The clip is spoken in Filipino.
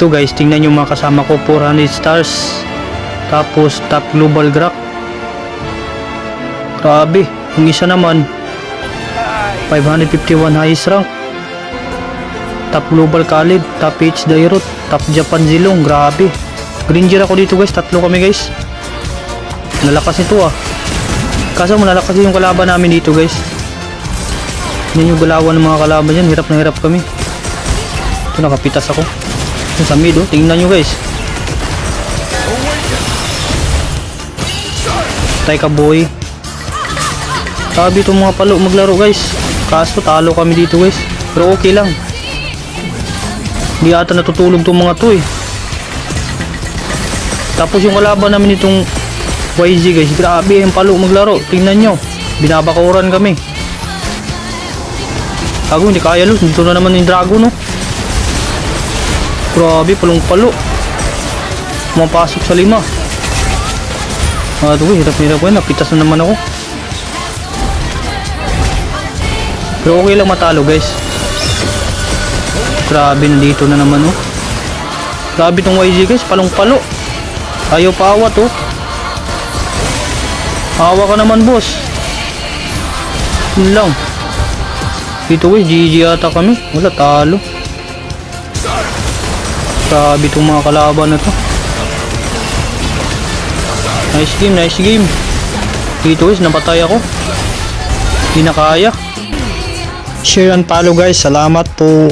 Ito guys, tingnan yung mga kasama ko, 400 stars. Tapos top global Grak. Grabe, yung isa naman 551 highest rank. Top global Khalid, top H Dairut, top Japan Zilong. Grabe. Granger ako dito guys, tatlo kami guys. Nalakas ito ah. Kaso malalakas yung kalaban namin dito guys. Yan yung galawan ng mga kalaban dyan, hirap na hirap kami. Ito, nakapitas ako. Ito sa mid oh, tingnan nyo guys. Tay ka boy. Sabi itong mga palo maglaro guys. Kaso talo kami dito guys. Pero okay lang. Hindi ata natutulog itong mga to eh. Tapos yung kalaban namin itong YG guys. Grabe yung palo maglaro. Tingnan nyo. Binabakuran kami. Ako hindi kaya luz. Dito na naman yung dragon no. Grabe palong palo. Mapasok sa 5. Ito hirap-hirap ko. Napitas na naman ako. Pero okay lang matalo guys. Grabe nandito na naman oh. Grabe tong YG guys. Palong palo. Ayaw pa awat oh. Awa ka naman boss. Yun lang. Dito guys, GG ata kami. Wala, talo. Grabe itong mga kalaban na to. Nice game, nice game. Dito guys, napatay ako. Hindi na kaya. Share and follow guys, salamat po.